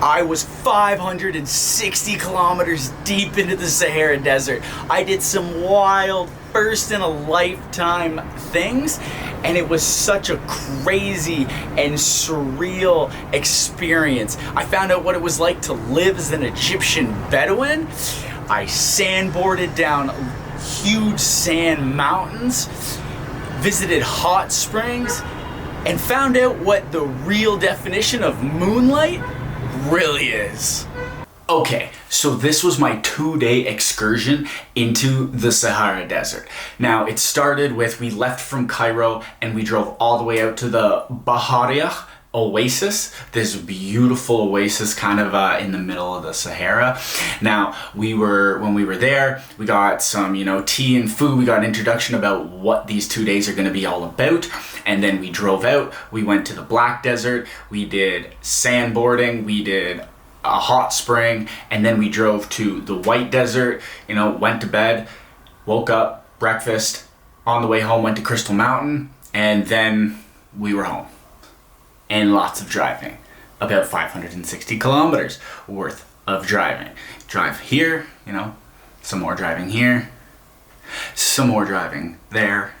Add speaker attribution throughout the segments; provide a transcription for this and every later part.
Speaker 1: I was 560 kilometers deep into the Sahara Desert. I did some wild, first-in-a-lifetime things, and it was such a crazy and surreal experience. I found out what it was like to live as an Egyptian Bedouin. I sandboarded down huge sand mountains, visited hot springs, and found out what the real definition of moonlight really is. Okay, so this was my 2-day excursion into the Sahara Desert. Now, it started with, we left from Cairo and we drove all the way out to the Bahariya Oasis, this beautiful oasis kind of in the middle of the Sahara. Now, when we were there, we got some, tea and food. We got an introduction about what these 2 days are going to be all about. And then we drove out, we went to the Black Desert, we did sandboarding, we did a hot spring, and then we drove to the White Desert, went to bed, woke up, breakfast, on the way home went to Crystal Mountain, and then we were home. And lots of driving, about 560 kilometers worth of driving. Drive here, some more driving here, some more driving there,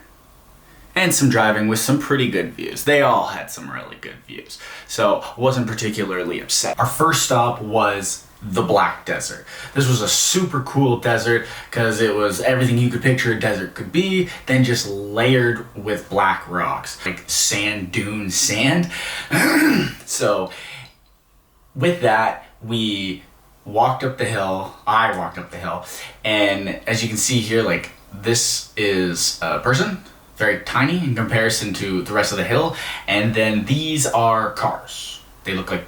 Speaker 1: and some driving with some pretty good views. They all had some really good views, so wasn't particularly upset. Our first stop was the Black Desert. This was a super cool desert because it was everything you could picture a desert could be, then just layered with black rocks, like sand dune sand. So with that, we walked up the hill, I walked up the hill, and as you can see here, like this is a person, very tiny in comparison to the rest of the hill, and then these are cars. They look like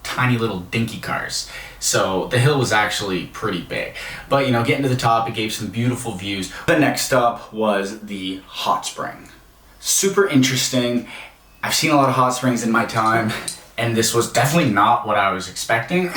Speaker 1: tiny little dinky cars. So the hill was actually pretty big. But getting to the top, it gave some beautiful views. The next stop was the hot spring. Super interesting. I've seen a lot of hot springs in my time, and this was definitely not what I was expecting.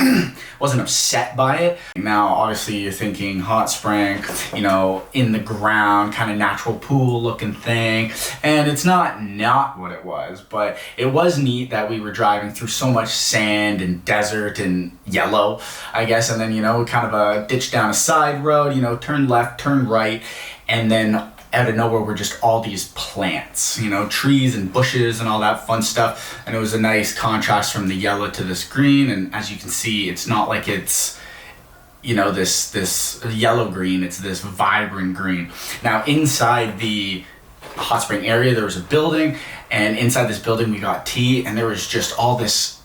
Speaker 1: Wasn't upset by it. Now, obviously you're thinking hot spring, in the ground, kind of natural pool looking thing. And it's not what it was, but it was neat that we were driving through so much sand and desert and yellow, I guess. And then, kind of a ditch down a side road, turn left, turn right. And then out of nowhere were just all these plants, trees and bushes and all that fun stuff. And it was a nice contrast from the yellow to this green. And as you can see, it's not like it's, this yellow green, it's this vibrant green. Now inside the hot spring area, there was a building, and inside this building we got tea, and there was just all this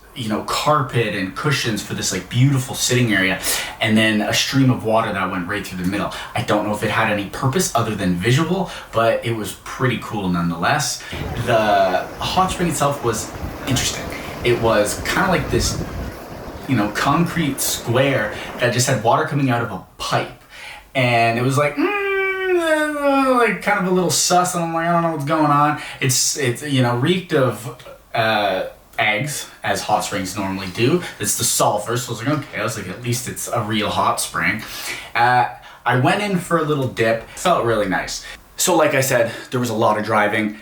Speaker 1: carpet and cushions for this like beautiful sitting area, and then a stream of water that went right through the middle. I don't know if it had any purpose other than visual, but it was pretty cool nonetheless. The hot spring itself was interesting. It was kind of like this, concrete square that just had water coming out of a pipe, and it was like, like kind of a little sus, and I'm like, I don't know what's going on. It's reeked of eggs, as hot springs normally do. It's the sulfur, so I was like, okay, at least it's a real hot spring. I went in for a little dip, felt really nice. So like I said, there was a lot of driving,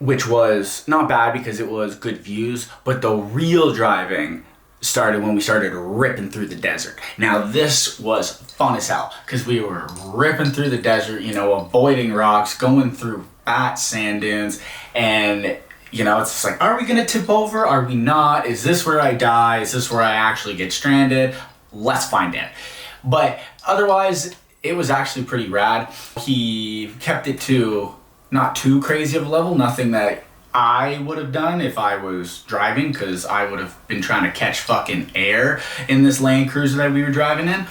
Speaker 1: which was not bad because it was good views, but the real driving started when we started ripping through the desert. Now this was fun as hell because we were ripping through the desert, avoiding rocks, going through fat sand dunes, and it's just like, are we gonna tip over? Are we not? Is this where I die? Is this where I actually get stranded? Let's find out. But otherwise, it was actually pretty rad. He kept it to not too crazy of a level, nothing that I would have done if I was driving, because I would have been trying to catch fucking air in this Land Cruiser that we were driving in.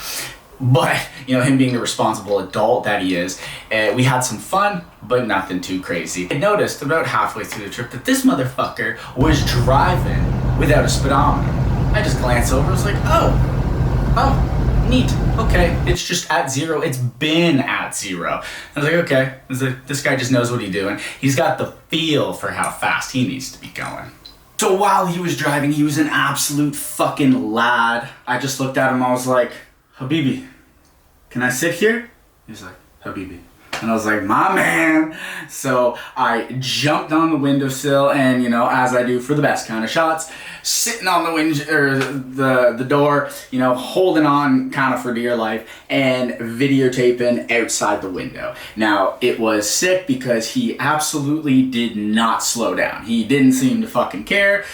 Speaker 1: But, him being the responsible adult that he is, we had some fun, but nothing too crazy. I noticed about halfway through the trip that this motherfucker was driving without a speedometer. I just glanced over, I was like, oh, neat. Okay, it's just at zero. It's been at zero. I was like, okay, this guy just knows what he's doing. He's got the feel for how fast he needs to be going. So while he was driving, he was an absolute fucking lad. I just looked at him, I was like, Habibi, can I sit here? He's like, Habibi. And I was like, my man. So I jumped on the windowsill and, you know, as I do for the best kind of shots, sitting on the the door, you know, holding on kind of for dear life and videotaping outside the window. Now, it was sick because he absolutely did not slow down. He didn't seem to fucking care.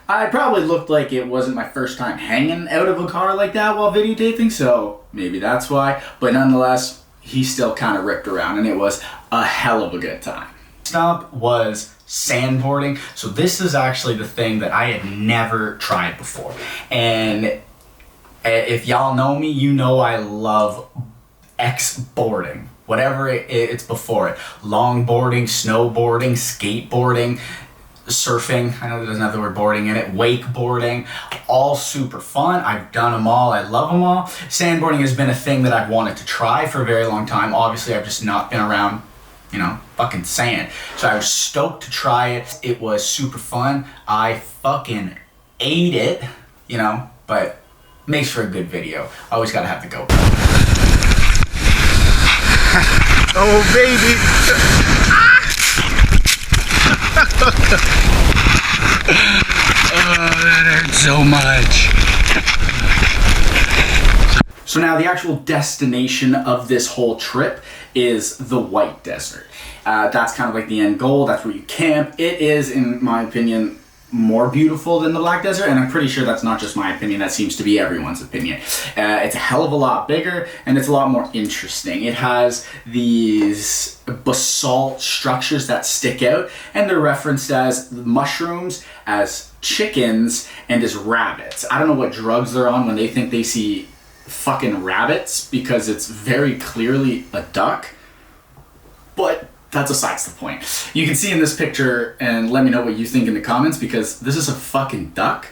Speaker 1: I probably looked like it wasn't my first time hanging out of a car like that while videotaping, so maybe that's why. But nonetheless, he still kind of ripped around, and it was a hell of a good time. Stop was sandboarding. So this is actually the thing that I had never tried before. And if y'all know me, you know I love X-boarding. Whatever it's before it. Longboarding, snowboarding, skateboarding, surfing, I know there's another word boarding in it, wakeboarding, all super fun. I've done them all, I love them all. Sandboarding has been a thing that I've wanted to try for a very long time. Obviously, I've just not been around, you know, fucking sand. So I was stoked to try it. It was super fun. I fucking ate it, you know, but makes for a good video. Always gotta have the GoPro.
Speaker 2: Oh, baby. Oh, that hurt so much.
Speaker 1: So now the actual destination of this whole trip is the White Desert. That's kind of like the end goal. That's where you camp. It is, in my opinion, more beautiful than the Black Desert, and I'm pretty sure that's not just my opinion, that seems to be everyone's opinion. It's a hell of a lot bigger, and it's a lot more interesting. It has these basalt structures that stick out, and they're referenced as mushrooms, as chickens, and as rabbits. I don't know what drugs they're on when they think they see fucking rabbits, because it's very clearly a duck, but that's besides the point. You can see in this picture, and let me know what you think in the comments, because this is a fucking duck.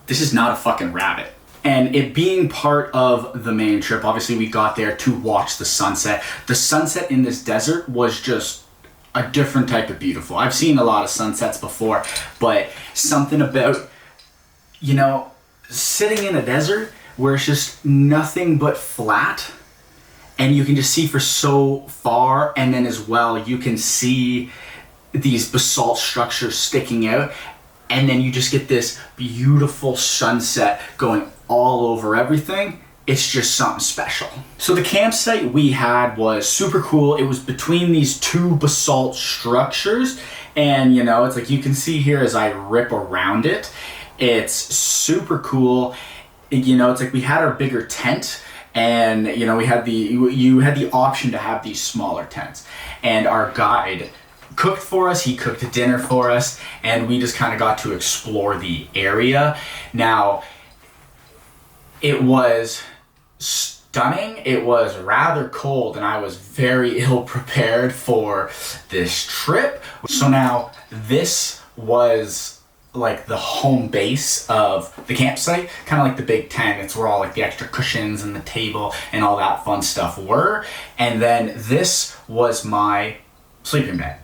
Speaker 1: This is not a fucking rabbit. And it being part of the main trip, obviously we got there to watch the sunset. The sunset in this desert was just a different type of beautiful. I've seen a lot of sunsets before, but something about, you know, sitting in a desert where it's just nothing but flat, and you can just see for so far, and then as well you can see these basalt structures sticking out, and then you just get this beautiful sunset going all over everything. It's just something special. So the campsite we had was super cool. It was between these two basalt structures, and you know, it's like you can see here as I rip around it, it's super cool. You know, it's like we had our bigger tent, and you know, we had you had the option to have these smaller tents, and our guide cooked for us. He cooked a dinner for us, and we just kind of got to explore the area. Now, it was stunning. It was rather cold, and I was very ill prepared for this trip. So now this was like the home base of the campsite, kind of like the big tent. It's where all like the extra cushions and the table and all that fun stuff were. And then this was my sleeping bag.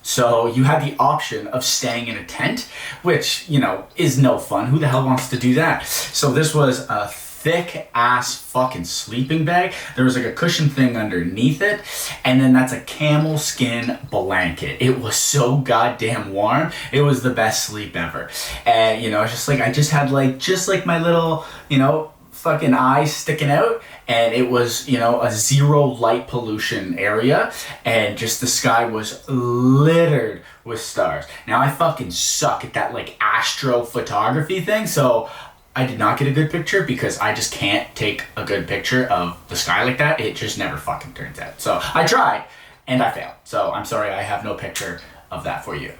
Speaker 1: So you had the option of staying in a tent, which, you know, is no fun. Who the hell wants to do that? So this was a thick ass fucking sleeping bag. There was like a cushion thing underneath it, and then that's a camel skin blanket. It was so goddamn warm. It was the best sleep ever. And you know, it's just like I just had like my little, you know, fucking eyes sticking out, and it was, you know, a zero light pollution area, and just the sky was littered with stars. Now I fucking suck at that like astrophotography thing, so I did not get a good picture because I just can't take a good picture of the sky like that. It just never fucking turns out. So I tried and I failed. So I'm sorry, I have no picture of that for you.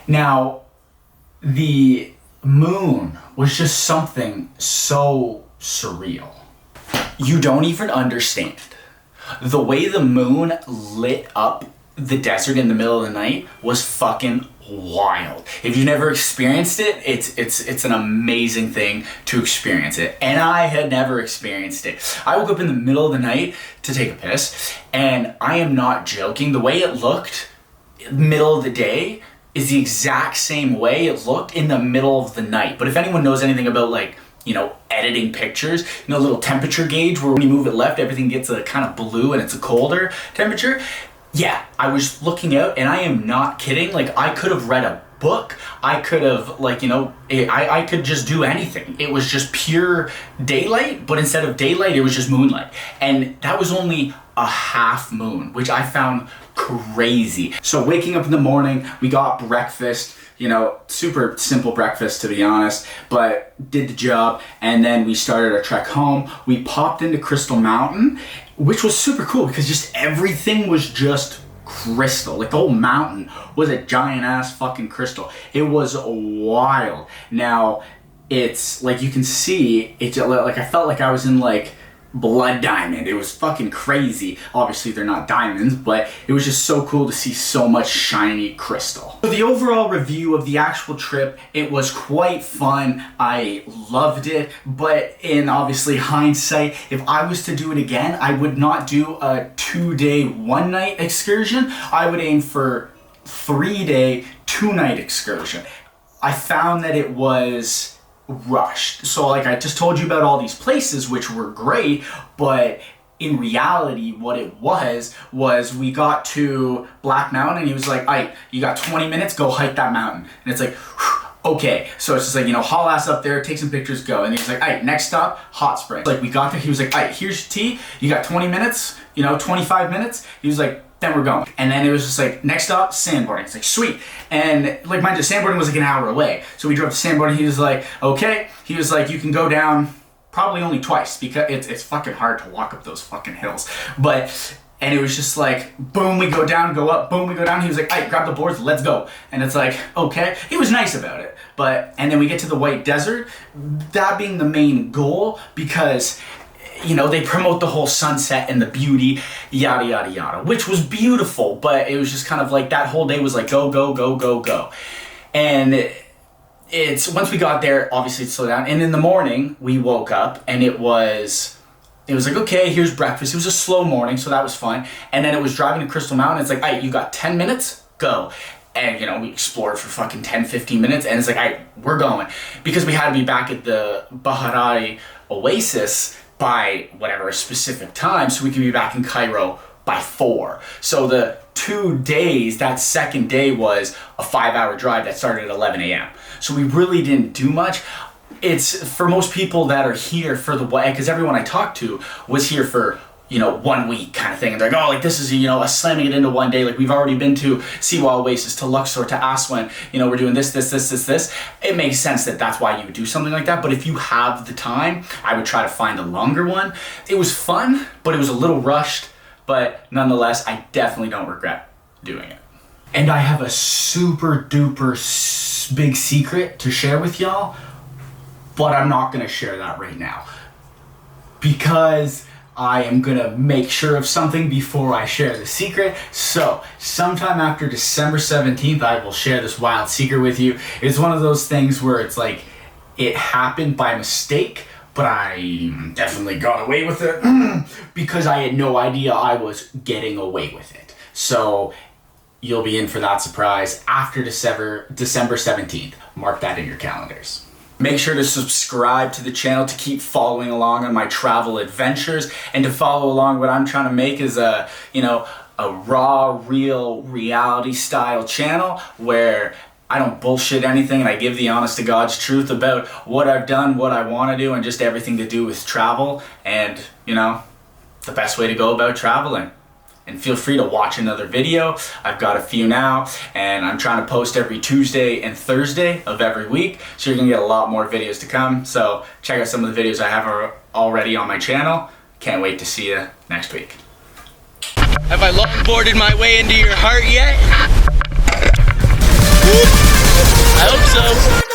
Speaker 1: Now, the moon was just something so surreal. You don't even understand. The way the moon lit up the desert in the middle of the night was fucking wild. If you've never experienced it, it's an amazing thing to experience it. And I had never experienced it. I woke up in the middle of the night to take a piss, and I am not joking. The way it looked middle of the day is the exact same way it looked in the middle of the night. But if anyone knows anything about, like, you know, editing pictures, you know, a little temperature gauge where when you move it left, everything gets a kind of blue and it's a colder temperature. Yeah, I was looking out, and I am not kidding. Like, I could have read a book. I could have, like, I could just do anything. It was just pure daylight, but instead of daylight, it was just moonlight. And that was only a half moon, which I found crazy. So waking up in the morning, we got breakfast, super simple breakfast, to be honest, but did the job. And then we started our trek home. We popped into Crystal Mountain, which was super cool because just everything was just crystal. Like, the whole mountain was a giant ass fucking crystal. It was wild. Now, it's like, you can see, it's like, I felt like I was in like blood diamond. It was fucking crazy. Obviously they're not diamonds, but it was just so cool to see so much shiny crystal. So the overall review of the actual trip, it was quite fun. I loved it, but in obviously hindsight, if I was to do it again, I would not do a 2-day, 1-night excursion. I would aim for 3-day, 2-night excursion. I found that it was rushed. So like, I just told you about all these places which were great, but in reality what it was we got to Black Mountain and he was like, "Alright, you got 20 minutes, go hike that mountain." And it's like, okay. So it's just like, haul ass up there, take some pictures, go. And he's like, "Alright, next stop, Hotspring." Like, we got there, he was like, "Alright, here's your tea, you got 20 minutes, 25 minutes. He was like, "Then we're going." And then it was just like, next stop, Sandboarding. It's like, sweet. And like, mind you, Sandboarding was like an hour away. So we drove to Sandboarding. He was like, okay. He was like, you can go down probably only twice because it's fucking hard to walk up those fucking hills. And it was just like, boom, we go down, go up, boom, we go down. He was like, "All right, grab the boards, let's go." And it's like, okay. He was nice about it. And then we get to the White Desert, that being the main goal, because they promote the whole sunset and the beauty, yada, yada, yada, which was beautiful, but it was just kind of like, that whole day was like, go, go, go, go, go. And once we got there, obviously it slowed down. And in the morning, we woke up and it was like, okay, here's breakfast. It was a slow morning, so that was fun. And then it was driving to Crystal Mountain. It's like, "All right, you got 10 minutes, go." And, we explored for fucking 10, 15 minutes. And it's like, "All right, we're going." Because we had to be back at the Sahara Oasis by whatever a specific time, so we could be back in Cairo by 4. So the 2 days, that second day was a 5-hour drive that started at 11 a.m. So we really didn't do much. It's for most people that are here for because everyone I talked to was here for 1 week kind of thing. And they're like, "Oh, like, this is, a slamming it into one day. Like, we've already been to Siwa Oasis, to Luxor, to Aswan. We're doing this. It makes sense that that's why you would do something like that. But if you have the time, I would try to find a longer one. It was fun, but it was a little rushed. But nonetheless, I definitely don't regret doing it. And I have a super duper big secret to share with y'all, but I'm not going to share that right now, because I am gonna make sure of something before I share the secret. So sometime after December 17th, I will share this wild secret with you. It's one of those things where it's like, it happened by mistake, but I definitely got away with it because I had no idea I was getting away with it. So you'll be in for that surprise after December 17th. Mark that in your calendars. Make sure to subscribe to the channel to keep following along on my travel adventures, and to follow along what I'm trying to make is a raw, real, reality style channel where I don't bullshit anything and I give the honest to God's truth about what I've done, what I want to do, and just everything to do with travel and, the best way to go about traveling. And feel free to watch another video. I've got a few now, and I'm trying to post every Tuesday and Thursday of every week, so you're gonna get a lot more videos to come. So check out some of the videos I have already on my channel. Can't wait to see you next week.
Speaker 3: Have I longboarded my way into your heart yet? I hope so.